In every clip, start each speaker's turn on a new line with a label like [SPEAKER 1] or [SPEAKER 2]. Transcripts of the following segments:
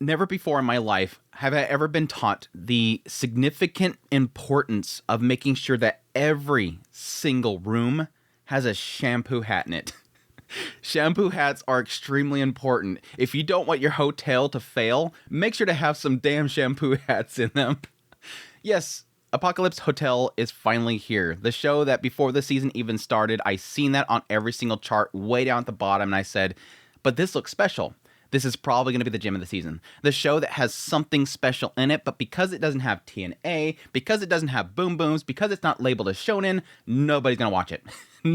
[SPEAKER 1] Never before in my life have I ever been taught the significant importance of making sure that every single room has a shampoo hat in it. Shampoo hats are extremely important. If you don't want your hotel to fail, make sure to have some damn shampoo hats in them. Yes, Apocalypse Hotel is finally here. The show that before the season even started, I seen that on every single chart way down at the bottom, and I said, but this looks special. This is probably going to be the gem of the season. The show that has something special in it, but because it doesn't have TNA, because it doesn't have boom booms, because it's not labeled as shonen, nobody's going to watch it.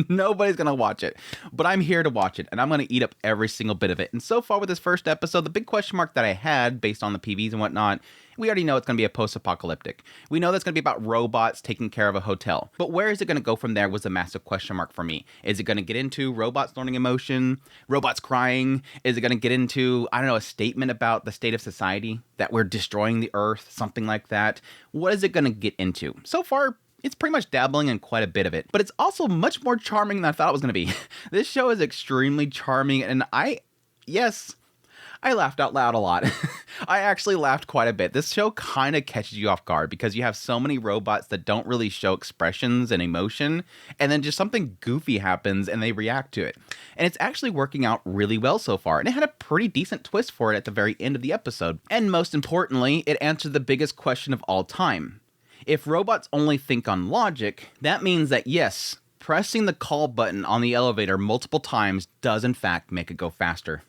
[SPEAKER 1] Nobody's going to watch it. But I'm here to watch it, and I'm going to eat up every single bit of it. And so far with this first episode, the big question mark that I had based on the PVs and whatnot, we already know it's going to be a post-apocalyptic. We know that's going to be about robots taking care of a hotel. But where is it going to go from there was a massive question mark for me. Is it going to get into robots learning emotion? Robots crying? Is it going to get into, I don't know, a statement about the state of society? That we're destroying the earth? Something like that? What is it going to get into? So far, it's pretty much dabbling in quite a bit of it. But it's also much more charming than I thought it was going to be. This show is extremely charming, and I laughed out loud a lot. I actually laughed quite a bit. This show kind of catches you off guard because you have so many robots that don't really show expressions and emotion, and then just something goofy happens and they react to it. And it's actually working out really well so far, and it had a pretty decent twist for it at the very end of the episode. And most importantly, it answered the biggest question of all time. If robots only think on logic, that means that yes, pressing the call button on the elevator multiple times does in fact make it go faster.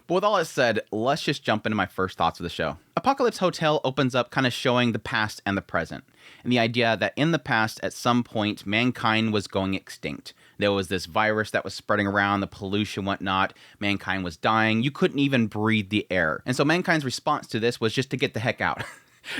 [SPEAKER 1] But with all that said, let's just jump into my first thoughts of the show. Apocalypse Hotel opens up kind of showing the past and the present, and the idea that in the past, at some point, mankind was going extinct. There was this virus that was spreading around, the pollution, whatnot. Mankind was dying. You couldn't even breathe the air. And so mankind's response to this was just to get the heck out.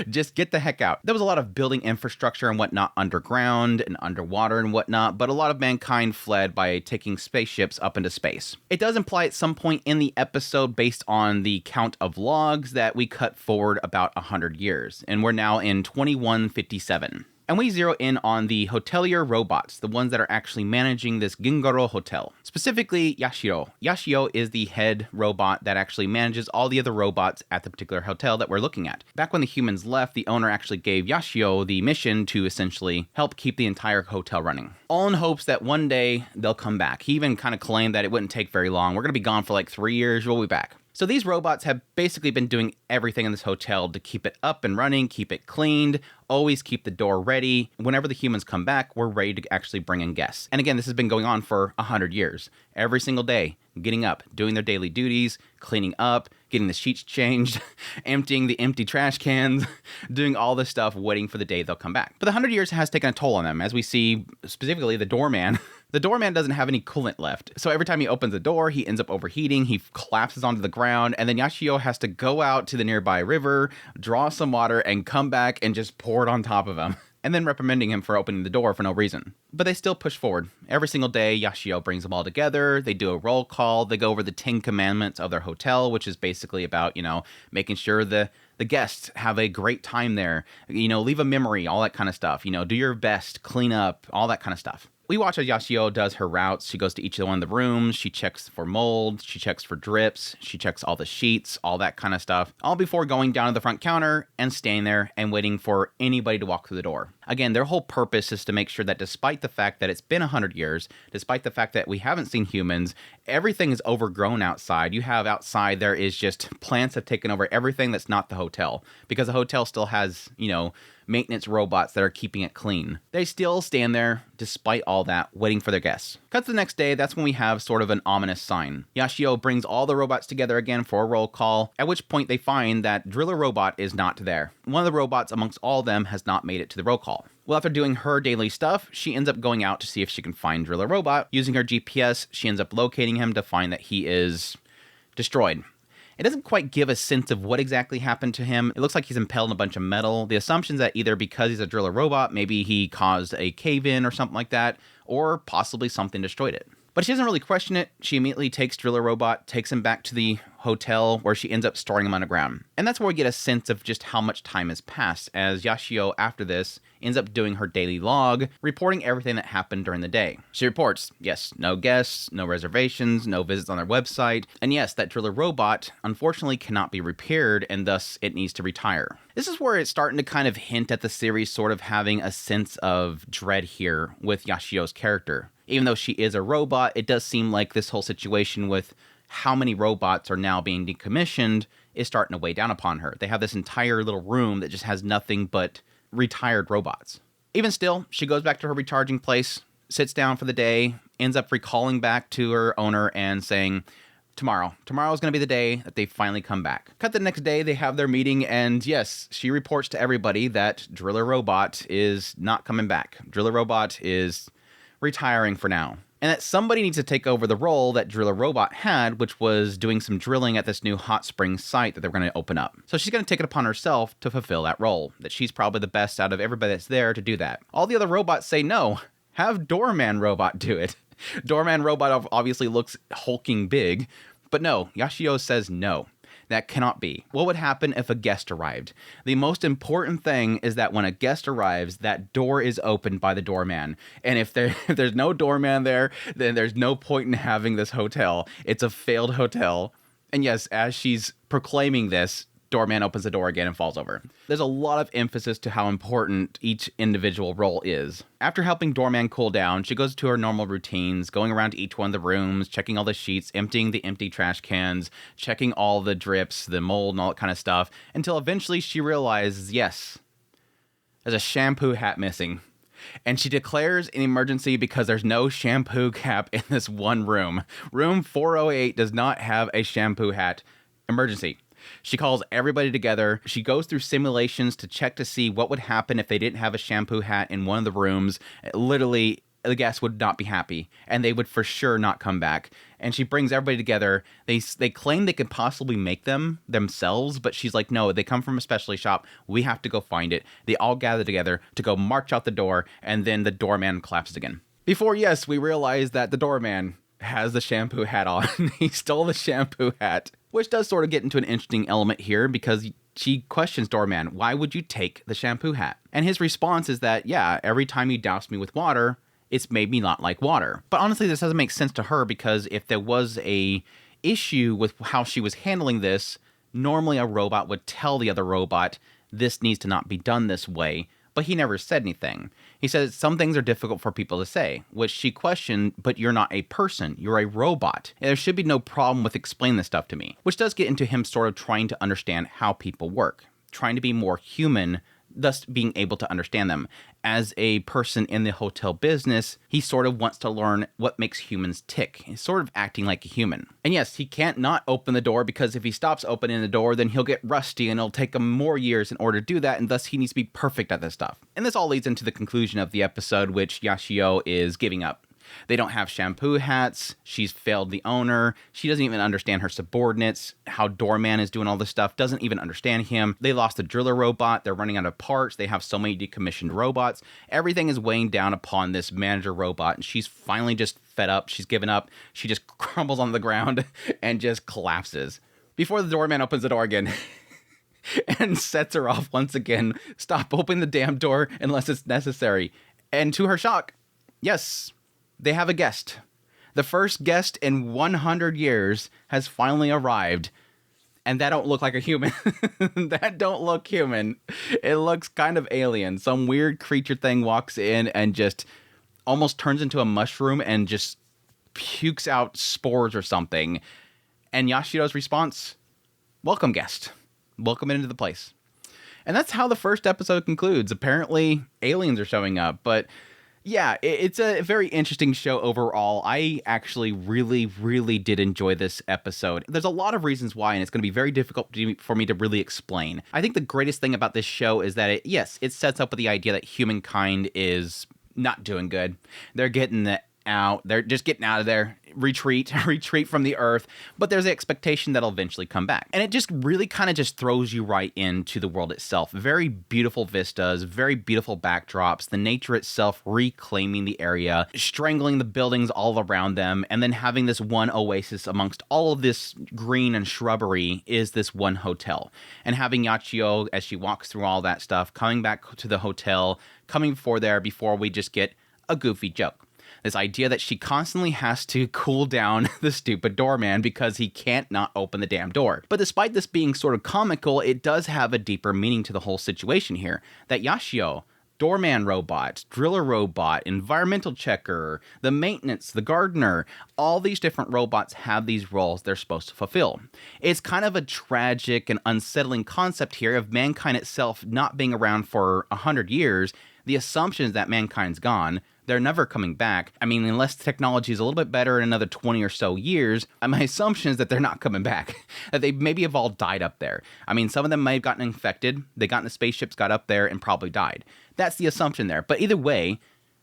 [SPEAKER 1] Just get the heck out. There was a lot of building infrastructure and whatnot underground and underwater and whatnot, but a lot of mankind fled by taking spaceships up into space. It does imply at some point in the episode, based on the count of logs, that we cut forward about 100 years, and we're now in 2157. And we zero in on the hotelier robots, the ones that are actually managing this Gingaro hotel. Specifically, Yashiro. Yashio is the head robot that actually manages all the other robots at the particular hotel that we're looking at. Back when the humans left, the owner actually gave Yashio the mission to essentially help keep the entire hotel running. All in hopes that one day they'll come back. He even kind of claimed that it wouldn't take very long. We're going to be gone for like 3 years, we'll be back. So these robots have basically been doing everything in this hotel to keep it up and running, keep it cleaned, always keep the door ready. Whenever the humans come back, we're ready to actually bring in guests. And again, this has been going on for 100 years. Every single day, getting up, doing their daily duties, cleaning up, getting the sheets changed, emptying the empty trash cans, doing all this stuff, waiting for the day they'll come back. But the 100 years has taken a toll on them, as we see specifically the doorman. The doorman doesn't have any coolant left. So every time he opens the door, he ends up overheating, he collapses onto the ground, and then Yashio has to go out to the nearby river, draw some water, and come back and just pour it on top of him. And then reprimanding him for opening the door for no reason. But they still push forward. Every single day, Yashio brings them all together. They do a roll call. They go over the 10 commandments of their hotel, which is basically about, making sure the guests have a great time there. Leave a memory, all that kind of stuff. Do your best, clean up, all that kind of stuff. We watch as Yashio does her routes. She goes to each one of the rooms. She checks for mold. She checks for drips. She checks all the sheets, all that kind of stuff. All before going down to the front counter and staying there and waiting for anybody to walk through the door. Again, their whole purpose is to make sure that despite the fact that it's been 100 years, despite the fact that we haven't seen humans, everything is overgrown outside. You have outside, there is just plants have taken over everything that's not the hotel. Because the hotel still has, maintenance robots that are keeping it clean. They still stand there, despite all that, waiting for their guests. Cut to the next day, that's when we have sort of an ominous sign. Yashio brings all the robots together again for a roll call, at which point they find that Driller Robot is not there. One of the robots amongst all of them has not made it to the roll call. Well, after doing her daily stuff, she ends up going out to see if she can find Driller Robot. Using her GPS, she ends up locating him to find that he is destroyed. It doesn't quite give a sense of what exactly happened to him. It looks like he's impaled in a bunch of metal. The assumption's that either because he's a driller robot, maybe he caused a cave-in or something like that, or possibly something destroyed it. But she doesn't really question it. She immediately takes Driller Robot, takes him back to the hotel where she ends up storing them underground. And that's where we get a sense of just how much time has passed, as Yashio, after this, ends up doing her daily log, reporting everything that happened during the day. She reports, yes, no guests, no reservations, no visits on their website, and yes, that driller robot unfortunately cannot be repaired, and thus it needs to retire. This is where it's starting to kind of hint at the series sort of having a sense of dread here with Yashio's character. Even though she is a robot, it does seem like this whole situation with how many robots are now being decommissioned is starting to weigh down upon her. They have this entire little room that just has nothing but retired robots. Even still, she goes back to her recharging place, sits down for the day, ends up recalling back to her owner and saying, tomorrow's going to be the day that they finally come back. Cut the next day, they have their meeting, and yes, she reports to everybody that Driller Robot is not coming back. Driller Robot is retiring for now. And that somebody needs to take over the role that Driller Robot had, which was doing some drilling at this new hot spring site that they're going to open up. So she's going to take it upon herself to fulfill that role, that she's probably the best out of everybody that's there to do that. All the other robots say no, have Doorman Robot do it. Doorman Robot obviously looks hulking big, but no, Yashio says no. That cannot be. What would happen if a guest arrived? The most important thing is that when a guest arrives, that door is opened by the doorman. And if there's no doorman there, then there's no point in having this hotel. It's a failed hotel. And yes, as she's proclaiming this, doorman opens the door again and falls over. There's a lot of emphasis to how important each individual role is. After helping doorman cool down, she goes to her normal routines, going around to each one of the rooms, checking all the sheets, emptying the empty trash cans, checking all the drips, the mold, and all that kind of stuff, until eventually she realizes, yes, there's a shampoo hat missing. And she declares an emergency because there's no shampoo cap in this one room. Room 408 does not have a shampoo hat. Emergency. She calls everybody together. She goes through simulations to check to see what would happen if they didn't have a shampoo hat in one of the rooms. Literally, the guests would not be happy, and they would for sure not come back. And she brings everybody together. They claim they could possibly make them themselves, but she's like, no, they come from a specialty shop. We have to go find it. They all gather together to go march out the door, and then the doorman collapses again. Before, yes, we realize that the doorman has the shampoo hat on. He stole the shampoo hat, which does sort of get into an interesting element here because she questions doorman, why would you take the shampoo hat? And his response is that, yeah, every time you douse me with water, it's made me not like water. But honestly, this doesn't make sense to her because if there was a issue with how she was handling this, normally a robot would tell the other robot, this needs to not be done this way. But he never said anything. He says some things are difficult for people to say, which she questioned, but you're not a person, you're a robot. And there should be no problem with explaining this stuff to me, which does get into him sort of trying to understand how people work, trying to be more human, thus being able to understand them. As a person in the hotel business, he sort of wants to learn what makes humans tick. He's sort of acting like a human. And yes, he can't not open the door because if he stops opening the door, then he'll get rusty and it'll take him more years in order to do that, and thus he needs to be perfect at this stuff. And this all leads into the conclusion of the episode, which Yashio is giving up. They don't have shampoo hats. She's failed the owner. She doesn't even understand her subordinates. How Doorman is doing all this stuff. Doesn't even understand him. They lost the driller robot. They're running out of parts. They have so many decommissioned robots. Everything is weighing down upon this manager robot. And she's finally just fed up. She's given up. She just crumbles on the ground and just collapses. Before the doorman opens the door again and sets her off once again. Stop opening the damn door unless it's necessary. And to her shock, yes, they have a guest. The first guest in 100 years has finally arrived. And that don't look like a human. That don't look human. It looks kind of alien. Some weird creature thing walks in and just almost turns into a mushroom and just pukes out spores or something. And Yashio's response, welcome guest. Welcome into the place. And that's how the first episode concludes. Apparently aliens are showing up, but yeah, it's a very interesting show overall. I actually really did enjoy this episode. There's a lot of reasons why, and it's going to be very difficult for me to really explain. I think the greatest thing about this show is that, it sets up with the idea that humankind is not doing good. They're getting the out. They're just getting out of there. Retreat from the earth. But there's the expectation that it'll eventually come back. And it just really kind of just throws you right into the world itself. Very beautiful vistas, very beautiful backdrops, the nature itself reclaiming the area, strangling the buildings all around them, and then having this one oasis amongst all of this green and shrubbery is this one hotel. And having Yachio, as she walks through all that stuff, coming back to the hotel, coming before we just get a goofy joke. This idea that she constantly has to cool down the stupid doorman because he can't not open the damn door. But despite this being sort of comical, it does have a deeper meaning to the whole situation here. That Yashio, doorman robot, driller robot, environmental checker, the maintenance, the gardener, all these different robots have these roles they're supposed to fulfill. It's kind of a tragic and unsettling concept here of mankind itself not being around for 100 years. The assumption is that mankind's gone. They're never coming back. I mean, unless technology is a little bit better in another 20 or so years, my assumption is that they're not coming back. That they maybe have all died up there. I mean, some of them may have gotten infected. They got in the spaceships, got up there, and probably died. That's the assumption there. But either way,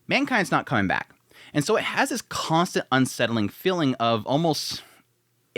[SPEAKER 1] mankind's not coming back. And so it has this constant unsettling feeling of almost,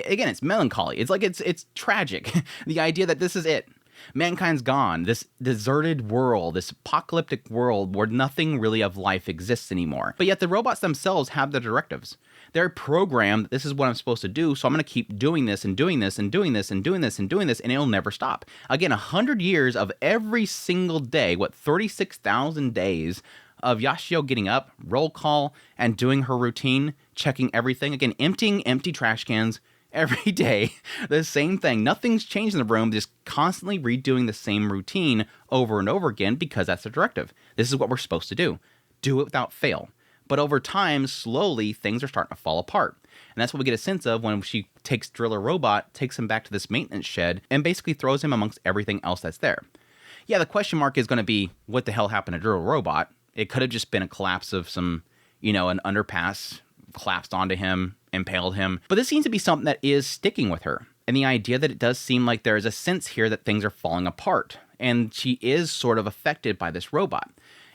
[SPEAKER 1] again, it's melancholy. It's like it's tragic. The idea that this is it. Mankind's gone, this deserted world, this apocalyptic world where nothing really of life exists anymore. But yet the robots themselves have the directives. They're programmed, this is what I'm supposed to do, so I'm going to keep doing this and doing this and doing this and doing this and doing this, and it'll never stop. Again, 100 years of every single day, 36,000 days of Yashio getting up, roll call, and doing her routine, checking everything. Again, emptying empty trash cans, every day, the same thing. Nothing's changed in the room, just constantly redoing the same routine over and over again because that's the directive. This is what we're supposed to do. Do it without fail. But over time, slowly, things are starting to fall apart. And that's what we get a sense of when she takes Driller Robot, takes him back to this maintenance shed, and basically throws him amongst everything else that's there. Yeah, the question mark is going to be, what the hell happened to Driller Robot? It could have just been a collapse of some, an underpass collapsed onto him, impaled him. But this seems to be something that is sticking with her. And the idea that it does seem like there is a sense here that things are falling apart. And she is sort of affected by this robot.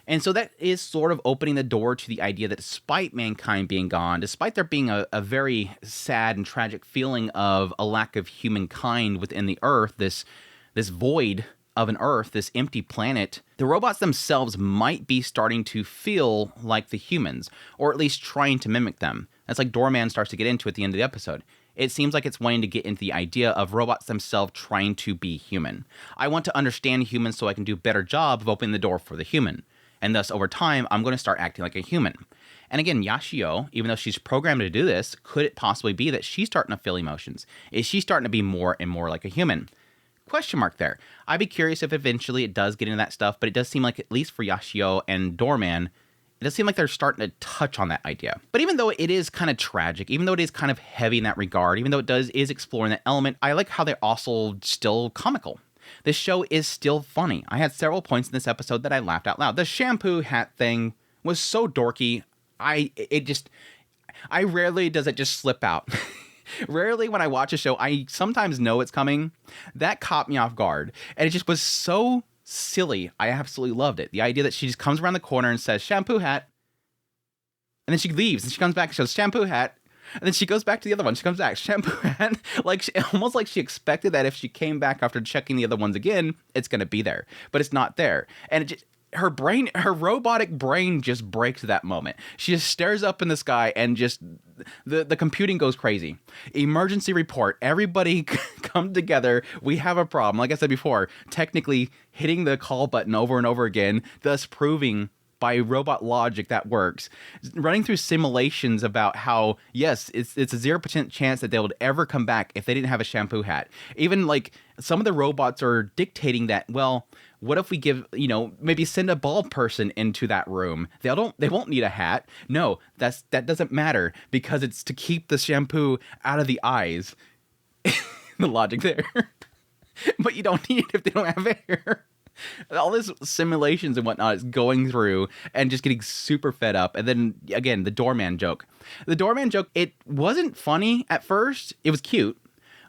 [SPEAKER 1] And so that is sort of opening the door to the idea that despite mankind being gone, despite there being a very sad and tragic feeling of a lack of humankind within the Earth, this void of an Earth, this empty planet, the robots themselves might be starting to feel like the humans, or at least trying to mimic them. That's like Doorman starts to get into at the end of the episode. It seems like it's wanting to get into the idea of robots themselves trying to be human. I want to understand humans so I can do a better job of opening the door for the human. And thus, over time, I'm going to start acting like a human. And again, Yashio, even though she's programmed to do this, could it possibly be that she's starting to feel emotions? Is she starting to be more and more like a human? Question mark there. I'd be curious if eventually it does get into that stuff, but it does seem like, at least for Yashio and Doorman, it does seem like they're starting to touch on that idea. But even though it is kind of tragic, even though it is kind of heavy in that regard, even though it is exploring that element, I like how they're also still comical. This show is still funny. I had several points in this episode that I laughed out loud. The shampoo hat thing was so dorky. I rarely does it just slip out. Rarely when I watch a show, I sometimes know it's coming. That caught me off guard. And it just was so silly. I absolutely loved it. The idea that she just comes around the corner and says, shampoo hat. And then she leaves and she comes back and she goes, shampoo hat. And then she goes back to the other one. She comes back, shampoo hat. Almost like she expected that if she came back after checking the other ones again, it's going to be there. But it's not there. And it just, her robotic brain just breaks at that moment. She just stares up in the sky and just, the computing goes crazy. Emergency report. Everybody come together. We have a problem. Like I said before, technically hitting the call button over and over again, thus proving by robot logic that works. Running through simulations about how, yes, it's a 0% chance that they would ever come back if they didn't have a shampoo hat. Even like some of the robots are dictating that, well, what if we give, maybe send a bald person into that room? They won't need a hat. No, that doesn't matter because it's to keep the shampoo out of the eyes. The logic there. But you don't need it if they don't have hair. All this simulations and whatnot is going through and just getting super fed up. And then again, the doorman joke. The doorman joke, it wasn't funny at first. It was cute,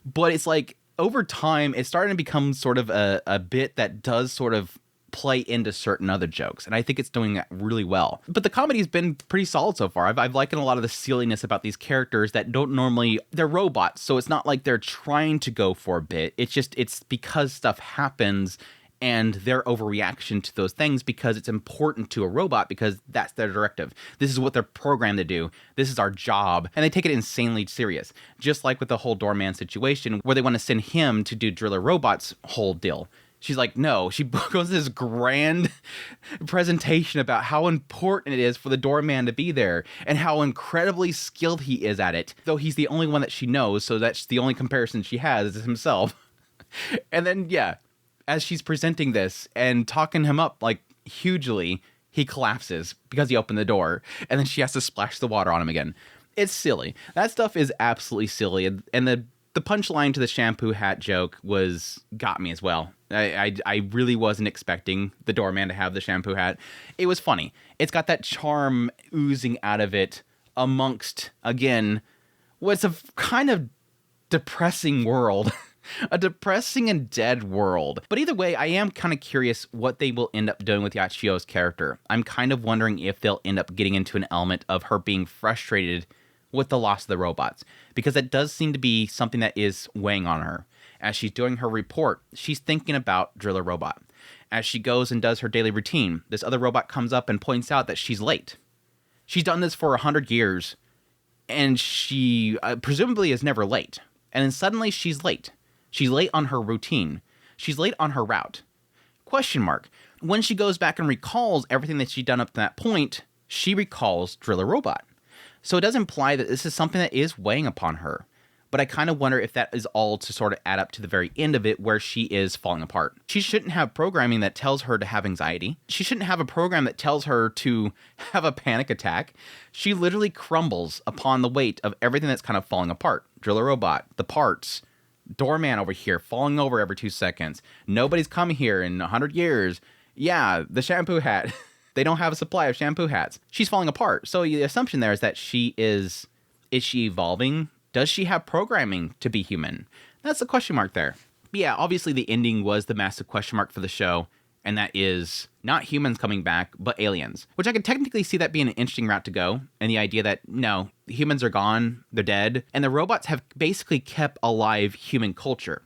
[SPEAKER 1] but it's like over time, it's starting to become sort of a bit that does sort of play into certain other jokes. And I think it's doing that really well. But the comedy's been pretty solid so far. I've likened a lot of the silliness about these characters that don't normally, they're robots. So it's not like they're trying to go for a bit. It's because stuff happens and their overreaction to those things because it's important to a robot because that's their directive. This is what they're programmed to do. This is our job. And they take it insanely serious. Just like with the whole doorman situation where they want to send him to do Driller Robot's whole deal. She's like, no. She goes to this grand presentation about how important it is for the doorman to be there and how incredibly skilled he is at it. Though he's the only one that she knows, so that's the only comparison she has is himself. And then, yeah, as she's presenting this and talking him up like hugely, he collapses because he opened the door. And then she has to splash the water on him again. It's silly. That stuff is absolutely silly. And the punchline to the shampoo hat joke got me as well. I really wasn't expecting the doorman to have the shampoo hat. It was funny. It's got that charm oozing out of it amongst, again, what's a kind of depressing world. A depressing and dead world. But either way, I am kind of curious what they will end up doing with Yachio's character. I'm kind of wondering if they'll end up getting into an element of her being frustrated with the loss of the robots. Because that does seem to be something that is weighing on her. As she's doing her report, she's thinking about Driller Robot. As she goes and does her daily routine, this other robot comes up and points out that she's late. She's done this for 100 years, and she presumably is never late. And then suddenly she's late. She's late on her routine. She's late on her route. Question mark. When she goes back and recalls everything that she'd done up to that point, she recalls Driller Robot. So it does imply that this is something that is weighing upon her. But I kind of wonder if that is all to sort of add up to the very end of it where she is falling apart. She shouldn't have programming that tells her to have anxiety. She shouldn't have a program that tells her to have a panic attack. She literally crumbles upon the weight of everything that's kind of falling apart. Driller Robot, the parts, doorman over here falling over every 2 seconds. Nobody's come here in 100 years. Yeah, the shampoo hat. They don't have a supply of shampoo hats. She's falling apart. So the assumption there is that is she evolving? Does she have programming to be human? That's the question mark there. But yeah, obviously the ending was the massive question mark for the show, and that is not humans coming back, but aliens. Which I could technically see that being an interesting route to go, and the idea that, no, humans are gone, they're dead, and the robots have basically kept alive human culture.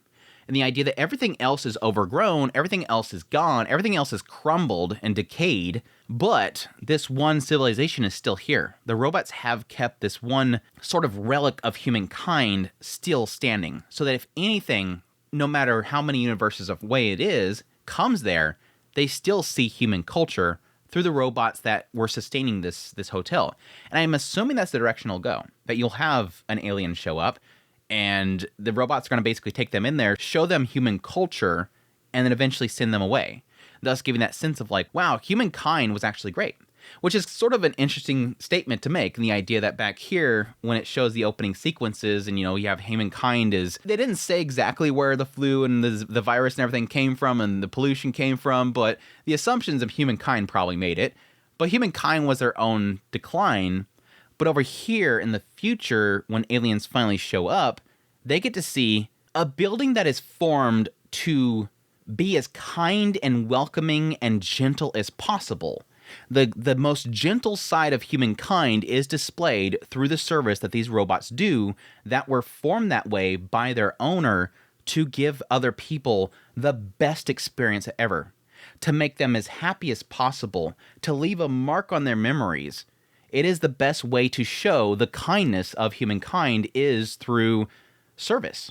[SPEAKER 1] And the idea that everything else is overgrown, everything else is gone, everything else is crumbled and decayed, but this one civilization is still here. The robots have kept this one sort of relic of humankind still standing, so that if anything, no matter how many universes away it is, comes there, they still see human culture through the robots that were sustaining this hotel. And I'm assuming that's the direction it'll go, that you'll have an alien show up, and the robots are going to basically take them in there, show them human culture, and then eventually send them away. Thus giving that sense of like, wow, humankind was actually great. Which is sort of an interesting statement to make. And the idea that back here, when it shows the opening sequences and, you have humankind they didn't say exactly where the flu and the virus and everything came from and the pollution came from, but the assumptions of humankind probably made it. But humankind was their own decline. But over here in the future, when aliens finally show up, they get to see a building that is formed to be as kind and welcoming and gentle as possible. The most gentle side of humankind is displayed through the service that these robots do that were formed that way by their owner to give other people the best experience ever, to make them as happy as possible, to leave a mark on their memories. It is the best way to show the kindness of humankind is through service.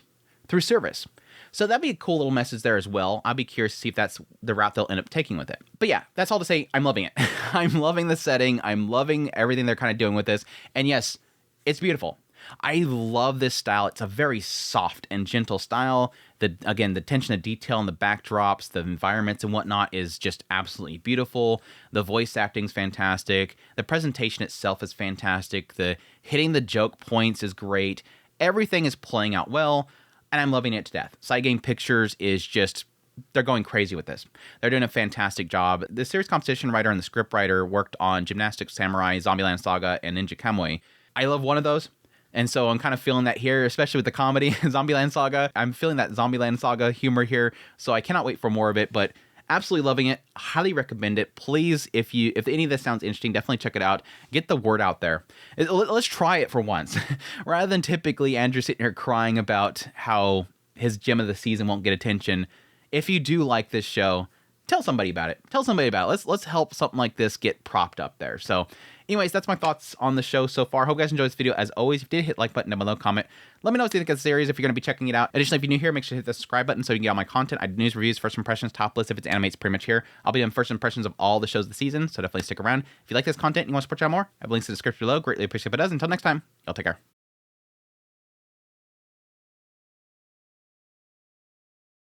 [SPEAKER 1] So that'd be a cool little message there as well. I'll be curious to see if that's the route they'll end up taking with it. But yeah, that's all to say. I'm loving it. I'm loving the setting. I'm loving everything they're kind of doing with this. And yes, it's beautiful. I love this style. It's a very soft and gentle style. The attention to detail and the backdrops, the environments and whatnot is just absolutely beautiful. The voice acting's fantastic. The presentation itself is fantastic. The hitting the joke points is great. Everything is playing out well, and I'm loving it to death. Cygames Pictures is just, they're going crazy with this. They're doing a fantastic job. The series composition writer and the script writer worked on Gymnastic Samurai, Zombieland Saga, and Ninja Kamui. I love one of those. And so I'm kind of feeling that here, especially with the comedy, Zombieland Saga. I'm feeling that Zombieland Saga humor here, so I cannot wait for more of it. But Absolutely loving it. Highly recommend it. Please, if any of this sounds interesting, definitely check it out. Get the word out there. Let's try it for once. Rather than typically Andrew sitting here crying about how his gem of the season won't get attention. If you do like this show, tell somebody about it. Tell somebody about it. Let's help something like this get propped up there. So anyways, that's my thoughts on the show so far. Hope you guys enjoyed this video. As always, if you did, hit like button down below, comment. Let me know what you think of the series if you're going to be checking it out. Additionally, if you're new here, make sure to hit the subscribe button so you can get all my content. I do news, reviews, first impressions, top lists. If it's anime, it's pretty much here. I'll be doing first impressions of all the shows of the season, so definitely stick around. If you like this content and you want to support y'all more, I have links in the description below. Greatly appreciate it. Until next time, y'all take care.